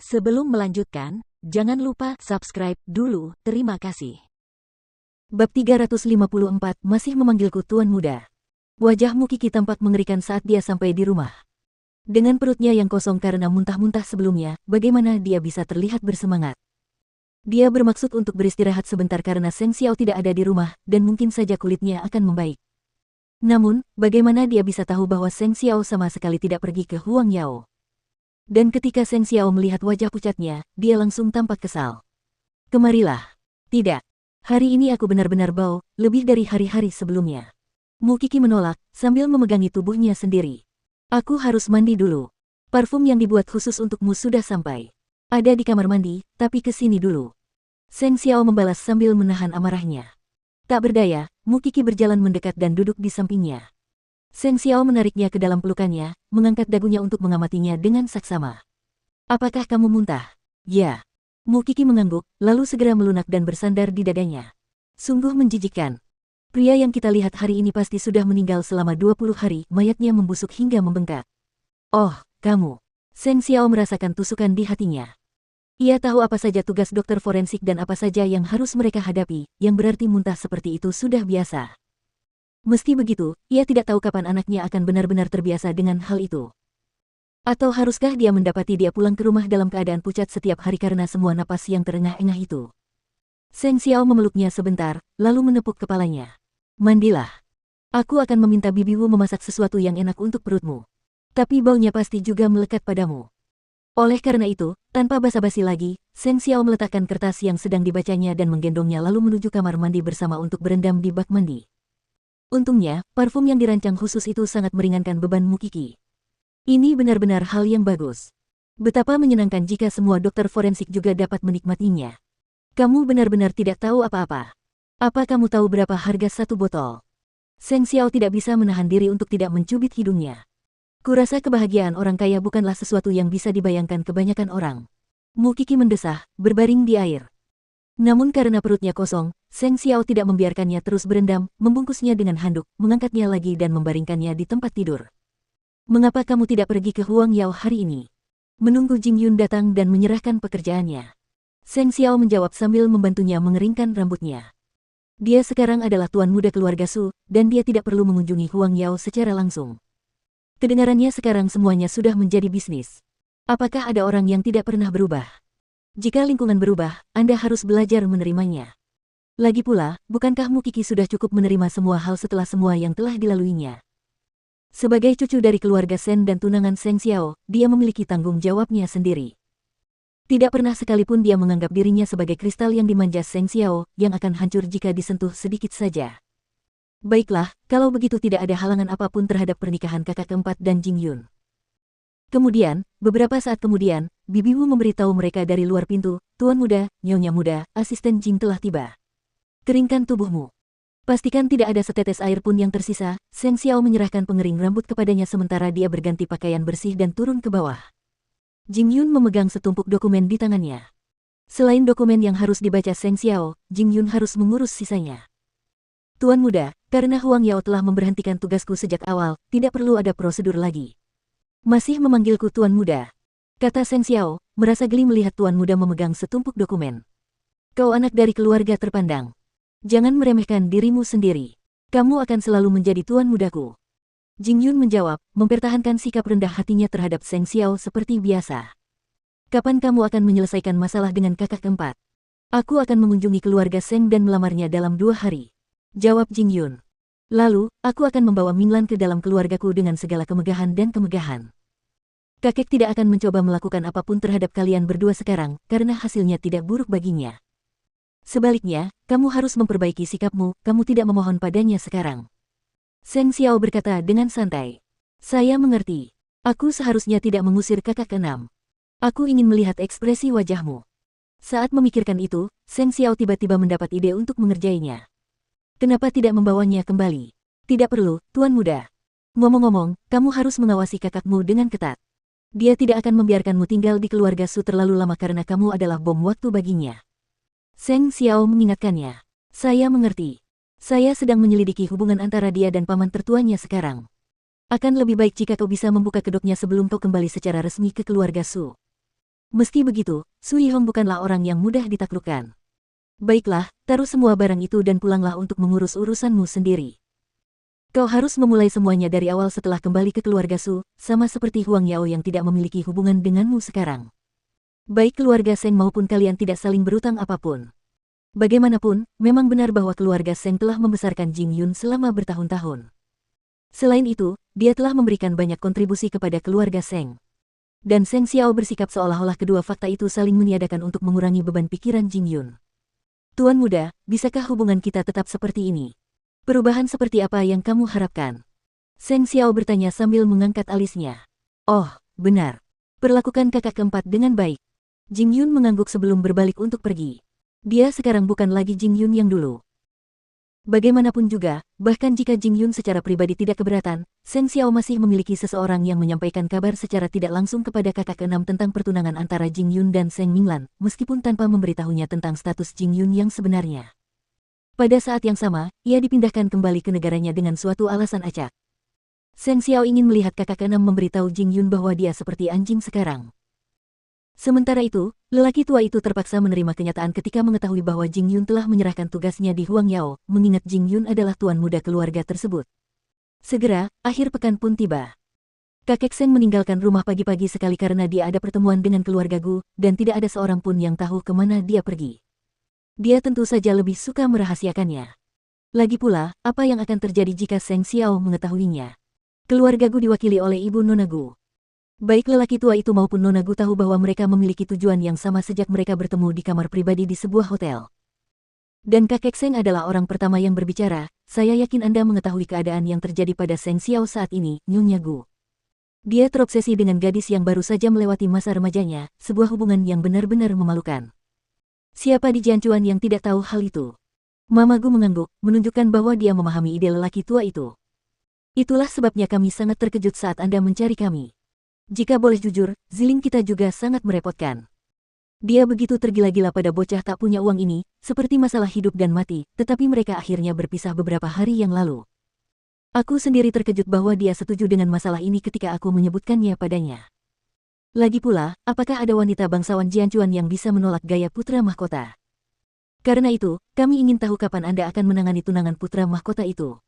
Sebelum melanjutkan, jangan lupa subscribe dulu, terima kasih. Bab 354, masih memanggilku Tuan Muda. Wajah Mukiki tampak mengerikan saat dia sampai di rumah. Dengan perutnya yang kosong karena muntah-muntah sebelumnya, bagaimana dia bisa terlihat bersemangat? Dia bermaksud untuk beristirahat sebentar karena Seng Xiao tidak ada di rumah, dan mungkin saja kulitnya akan membaik. Namun, bagaimana dia bisa tahu bahwa Seng Xiao sama sekali tidak pergi ke Huang Yao? Dan ketika Seng Xiao melihat wajah pucatnya, dia langsung tampak kesal. Kemarilah. Tidak. Hari ini aku benar-benar bau, lebih dari hari-hari sebelumnya. Mukiki menolak, sambil memegangi tubuhnya sendiri. Aku harus mandi dulu. Parfum yang dibuat khusus untukmu sudah sampai. Ada di kamar mandi, tapi ke sini dulu. Seng Xiao membalas sambil menahan amarahnya. Tak berdaya, Mukiki berjalan mendekat dan duduk di sampingnya. Seng Xiao menariknya ke dalam pelukannya, mengangkat dagunya untuk mengamatinya dengan saksama. Apakah kamu muntah? Ya. Mukiki mengangguk, lalu segera melunak dan bersandar di dadanya. Sungguh menjijikkan. Pria yang kita lihat hari ini pasti sudah meninggal selama 20 hari, mayatnya membusuk hingga membengkak. Oh, kamu. Seng Xiao merasakan tusukan di hatinya. Ia tahu apa saja tugas dokter forensik dan apa saja yang harus mereka hadapi, yang berarti muntah seperti itu sudah biasa. Meski begitu, ia tidak tahu kapan anaknya akan benar-benar terbiasa dengan hal itu. Atau haruskah dia mendapati dia pulang ke rumah dalam keadaan pucat setiap hari karena semua napas yang terengah-engah itu? Seng Xiao memeluknya sebentar, lalu menepuk kepalanya. Mandilah. Aku akan meminta bibimu memasak sesuatu yang enak untuk perutmu. Tapi baunya pasti juga melekat padamu. Oleh karena itu, tanpa basa-basi lagi, Seng Xiao meletakkan kertas yang sedang dibacanya dan menggendongnya lalu menuju kamar mandi bersama untuk berendam di bak mandi. Untungnya, parfum yang dirancang khusus itu sangat meringankan beban Mukiki. Ini benar-benar hal yang bagus. Betapa menyenangkan jika semua dokter forensik juga dapat menikmatinya. Kamu benar-benar tidak tahu apa-apa. Apa kamu tahu berapa harga satu botol? Seng Xiao tidak bisa menahan diri untuk tidak mencubit hidungnya. Kurasa kebahagiaan orang kaya bukanlah sesuatu yang bisa dibayangkan kebanyakan orang. Mukiki mendesah, berbaring di air. Namun karena perutnya kosong, Seng Xiao tidak membiarkannya terus berendam, membungkusnya dengan handuk, mengangkatnya lagi dan membaringkannya di tempat tidur. Mengapa kamu tidak pergi ke Huang Yao hari ini? Menunggu Jing Yun datang dan menyerahkan pekerjaannya. Seng Xiao menjawab sambil membantunya mengeringkan rambutnya. Dia sekarang adalah tuan muda keluarga Su, dan dia tidak perlu mengunjungi Huang Yao secara langsung. Kedengarannya sekarang semuanya sudah menjadi bisnis. Apakah ada orang yang tidak pernah berubah? Jika lingkungan berubah, Anda harus belajar menerimanya. Lagi pula, bukankah Mukiki sudah cukup menerima semua hal setelah semua yang telah dilaluinya? Sebagai cucu dari keluarga Sen dan tunangan Seng Xiao, dia memiliki tanggung jawabnya sendiri. Tidak pernah sekalipun dia menganggap dirinya sebagai kristal yang dimanja Seng Xiao, yang akan hancur jika disentuh sedikit saja. Baiklah, kalau begitu tidak ada halangan apapun terhadap pernikahan kakak keempat dan Jing Yun. Kemudian, beberapa saat kemudian, bibimu memberitahu mereka dari luar pintu, Tuan Muda, Nyonya Muda, asisten Jing telah tiba. Keringkan tubuhmu. Pastikan tidak ada setetes air pun yang tersisa. Seng Xiao menyerahkan pengering rambut kepadanya sementara dia berganti pakaian bersih dan turun ke bawah. Jing Yun memegang setumpuk dokumen di tangannya. Selain dokumen yang harus dibaca Seng Xiao, Jing Yun harus mengurus sisanya. Tuan Muda, karena Huang Yao telah memberhentikan tugasku sejak awal, tidak perlu ada prosedur lagi. Masih memanggilku Tuan Muda, kata Seng Xiao, merasa geli melihat Tuan Muda memegang setumpuk dokumen. Kau anak dari keluarga terpandang. Jangan meremehkan dirimu sendiri. Kamu akan selalu menjadi Tuan Mudaku. Jing Yun menjawab, mempertahankan sikap rendah hatinya terhadap Seng Xiao seperti biasa. Kapan kamu akan menyelesaikan masalah dengan kakak keempat? Aku akan mengunjungi keluarga Seng dan melamarnya dalam 2 hari. Jawab Jing Yun. Lalu, aku akan membawa Minglan ke dalam keluargaku dengan segala kemegahan dan kemegahan. Kakek tidak akan mencoba melakukan apapun terhadap kalian berdua sekarang, karena hasilnya tidak buruk baginya. Sebaliknya, kamu harus memperbaiki sikapmu, kamu tidak memohon padanya sekarang. Seng Xiao berkata dengan santai. Saya mengerti. Aku seharusnya tidak mengusir kakak keenam. Aku ingin melihat ekspresi wajahmu. Saat memikirkan itu, Seng Xiao tiba-tiba mendapat ide untuk mengerjainya. Kenapa tidak membawanya kembali? Tidak perlu, Tuan Muda. Ngomong-ngomong, kamu harus mengawasi kakakmu dengan ketat. Dia tidak akan membiarkanmu tinggal di keluarga Su terlalu lama karena kamu adalah bom waktu baginya. Seng Xiao mengingatkannya. Saya mengerti. Saya sedang menyelidiki hubungan antara dia dan paman tertuanya sekarang. Akan lebih baik jika kau bisa membuka kedoknya sebelum kau kembali secara resmi ke keluarga Su. Meski begitu, Su Yihong bukanlah orang yang mudah ditaklukkan. Baiklah, taruh semua barang itu dan pulanglah untuk mengurus urusanmu sendiri. Kau harus memulai semuanya dari awal setelah kembali ke keluarga Su, sama seperti Huang Yao yang tidak memiliki hubungan denganmu sekarang. Baik keluarga Seng maupun kalian tidak saling berutang apapun. Bagaimanapun, memang benar bahwa keluarga Seng telah membesarkan Jing Yun selama bertahun-tahun. Selain itu, dia telah memberikan banyak kontribusi kepada keluarga Seng. Dan Seng Xiao bersikap seolah-olah kedua fakta itu saling meniadakan untuk mengurangi beban pikiran Jing Yun. Tuan muda, bisakah hubungan kita tetap seperti ini? Perubahan seperti apa yang kamu harapkan? Seng Xiao bertanya sambil mengangkat alisnya. Oh, benar. Perlakukan kakak keempat dengan baik. Jing Yun mengangguk sebelum berbalik untuk pergi. Dia sekarang bukan lagi Jing Yun yang dulu. Bagaimanapun juga, bahkan jika Jing Yun secara pribadi tidak keberatan, Seng Xiao masih memiliki seseorang yang menyampaikan kabar secara tidak langsung kepada kakak keenam tentang pertunangan antara Jing Yun dan Seng Minglan, meskipun tanpa memberitahunya tentang status Jing Yun yang sebenarnya. Pada saat yang sama, ia dipindahkan kembali ke negaranya dengan suatu alasan acak. Seng Xiao ingin melihat kakak keenam memberitahu Jing Yun bahwa dia seperti anjing sekarang. Sementara itu, lelaki tua itu terpaksa menerima kenyataan ketika mengetahui bahwa Jing Yun telah menyerahkan tugasnya di Huang Yao, mengingat Jing Yun adalah tuan muda keluarga tersebut. Segera, akhir pekan pun tiba. Kakek Seng meninggalkan rumah pagi-pagi sekali karena dia ada pertemuan dengan keluarga Gu, dan tidak ada seorang pun yang tahu kemana dia pergi. Dia tentu saja lebih suka merahasiakannya. Lagi pula, apa yang akan terjadi jika Seng Xiao mengetahuinya? Keluarga Gu diwakili oleh ibu Nona Gu. Baik lelaki tua itu maupun Nona Gu tahu bahwa mereka memiliki tujuan yang sama sejak mereka bertemu di kamar pribadi di sebuah hotel. Dan kakek Seng adalah orang pertama yang berbicara, saya yakin Anda mengetahui keadaan yang terjadi pada Seng Xiao saat ini, Nyonya Gu. Dia terobsesi dengan gadis yang baru saja melewati masa remajanya, sebuah hubungan yang benar-benar memalukan. Siapa di Jianchuan yang tidak tahu hal itu? Mama Gu mengangguk, menunjukkan bahwa dia memahami ide lelaki tua itu. Itulah sebabnya kami sangat terkejut saat Anda mencari kami. Jika boleh jujur, Ziling kita juga sangat merepotkan. Dia begitu tergila-gila pada bocah tak punya uang ini, seperti masalah hidup dan mati, tetapi mereka akhirnya berpisah beberapa hari yang lalu. Aku sendiri terkejut bahwa dia setuju dengan masalah ini ketika aku menyebutkannya padanya. Lagi pula, apakah ada wanita bangsawan Jianchuan yang bisa menolak gaya putra mahkota? Karena itu, kami ingin tahu kapan Anda akan menangani tunangan putra mahkota itu.